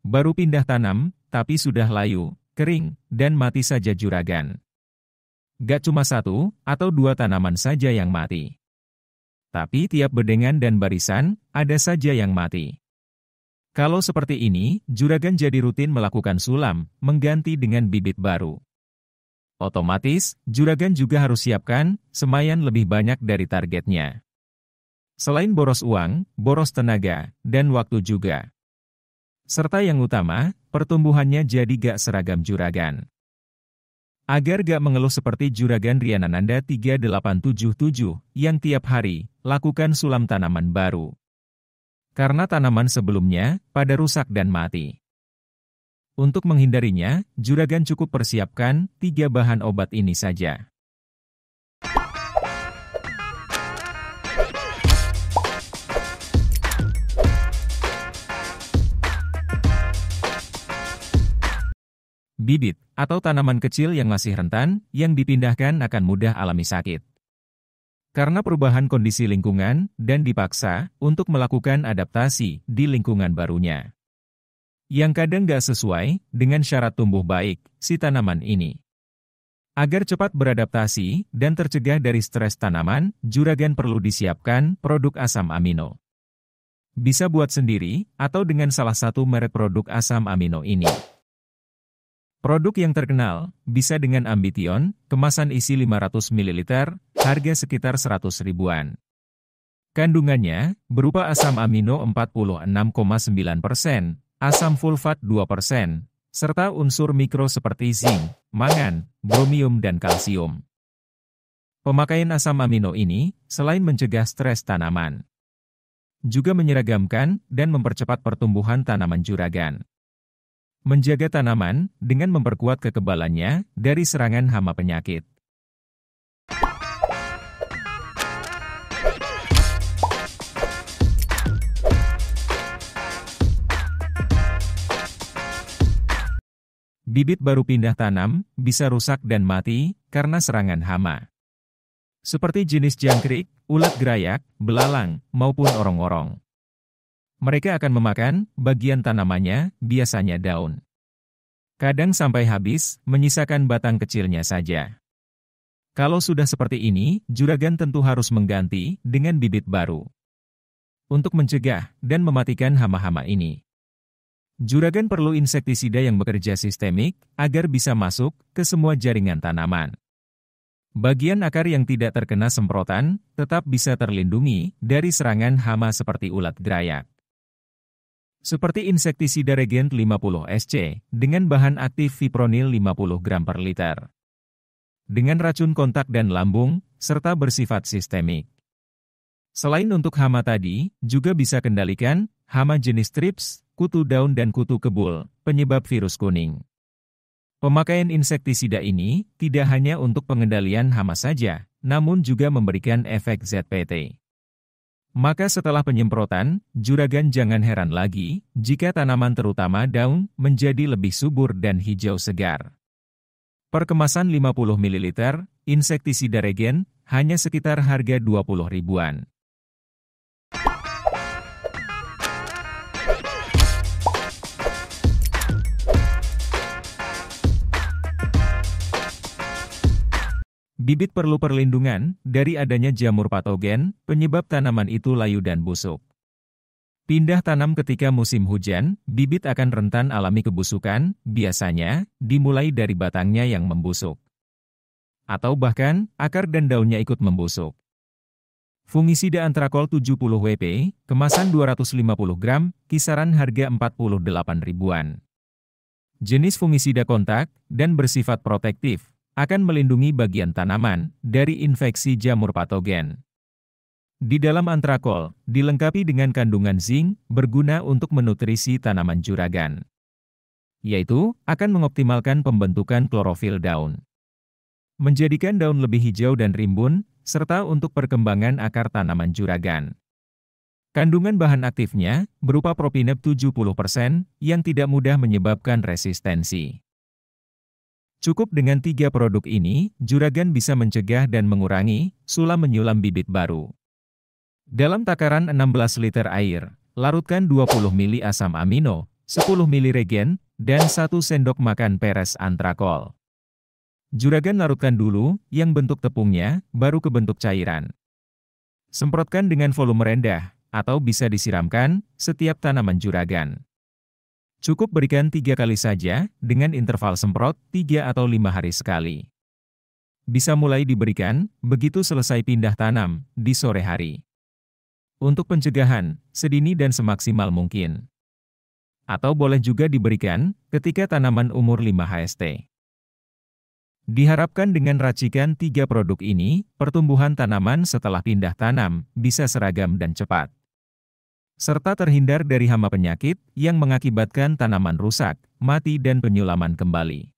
baru pindah tanam, tapi sudah layu, kering, dan mati saja juragan. Gak cuma satu atau dua tanaman saja yang mati. Tapi tiap bedengan dan barisan, ada saja yang mati. Kalau seperti ini, juragan jadi rutin melakukan sulam, mengganti dengan bibit baru. Otomatis, juragan juga harus siapkan semayan lebih banyak dari targetnya. Selain boros uang, boros tenaga, dan waktu juga. Serta yang utama, pertumbuhannya jadi gak seragam juragan. Agar gak mengeluh seperti juragan Rianananda 3877 yang tiap hari lakukan sulam tanaman baru. Karena tanaman sebelumnya pada rusak dan mati. Untuk menghindarinya, juragan cukup persiapkan 3 bahan obat ini saja. Bibit, atau tanaman kecil yang masih rentan, yang dipindahkan akan mudah alami sakit. Karena perubahan kondisi lingkungan, dan dipaksa untuk melakukan adaptasi di lingkungan barunya. Yang kadang gak sesuai dengan syarat tumbuh baik si tanaman ini. Agar cepat beradaptasi dan tercegah dari stres tanaman, juragan perlu disiapkan produk asam amino. Bisa buat sendiri, atau dengan salah satu merek produk asam amino ini. Produk yang terkenal, bisa dengan Ambition, kemasan isi 500 ml, harga sekitar 100 ribuan. Kandungannya, berupa asam amino 46,9%, asam fulfat 2%, serta unsur mikro seperti zinc, mangan, bromium dan kalsium. Pemakaian asam amino ini, selain mencegah stres tanaman, juga menyeragamkan dan mempercepat pertumbuhan tanaman juragan. Menjaga tanaman dengan memperkuat kekebalannya dari serangan hama penyakit. Bibit baru pindah tanam bisa rusak dan mati karena serangan hama. Seperti jenis jangkrik, ulat gerayak, belalang, maupun orong-orong. Mereka akan memakan bagian tanamannya, biasanya daun. Kadang sampai habis, menyisakan batang kecilnya saja. Kalau sudah seperti ini, juragan tentu harus mengganti dengan bibit baru. Untuk mencegah dan mematikan hama-hama ini. Juragan perlu insektisida yang bekerja sistemik, agar bisa masuk ke semua jaringan tanaman. Bagian akar yang tidak terkena semprotan, tetap bisa terlindungi dari serangan hama seperti ulat gerayak. Seperti insektisida Regent 50 SC, dengan bahan aktif fipronil 50 gram per liter. Dengan racun kontak dan lambung, serta bersifat sistemik. Selain untuk hama tadi, juga bisa kendalikan hama jenis trips, kutu daun dan kutu kebul, penyebab virus kuning. Pemakaian insektisida ini tidak hanya untuk pengendalian hama saja, namun juga memberikan efek ZPT. Maka setelah penyemprotan, juragan jangan heran lagi jika tanaman terutama daun menjadi lebih subur dan hijau segar. Per kemasan 50 ml, insektisida Regent hanya sekitar harga 20 ribuan. Bibit perlu perlindungan dari adanya jamur patogen, penyebab tanaman itu layu dan busuk. Pindah tanam ketika musim hujan, bibit akan rentan alami kebusukan, biasanya dimulai dari batangnya yang membusuk. Atau bahkan, akar dan daunnya ikut membusuk. Fungisida Antrakol 70 WP, kemasan 250 gram, kisaran harga 48 ribuan. Jenis fungisida kontak dan bersifat protektif. Akan melindungi bagian tanaman dari infeksi jamur patogen. Di dalam antrakol, dilengkapi dengan kandungan zinc, berguna untuk menutrisi tanaman juragan. Yaitu, akan mengoptimalkan pembentukan klorofil daun. Menjadikan daun lebih hijau dan rimbun, serta untuk perkembangan akar tanaman juragan. Kandungan bahan aktifnya, berupa propinep 70%, yang tidak mudah menyebabkan resistensi. Cukup dengan 3 produk ini, juragan bisa mencegah dan mengurangi sulam menyulam bibit baru. Dalam takaran 16 liter air, larutkan 20 ml asam amino, 10 ml regen, dan 1 sendok makan peres antrakol. Juragan larutkan dulu, yang bentuk tepungnya, baru ke bentuk cairan. Semprotkan dengan volume rendah, atau bisa disiramkan, setiap tanaman juragan. Cukup berikan 3 kali saja, dengan interval semprot 3 atau 5 hari sekali. Bisa mulai diberikan, begitu selesai pindah tanam, di sore hari. Untuk pencegahan, sedini dan semaksimal mungkin. Atau boleh juga diberikan, ketika tanaman umur 5 HST. Diharapkan dengan racikan 3 produk ini, pertumbuhan tanaman setelah pindah tanam, bisa seragam dan cepat. Serta terhindar dari hama penyakit, yang mengakibatkan tanaman rusak, mati dan penyulaman kembali.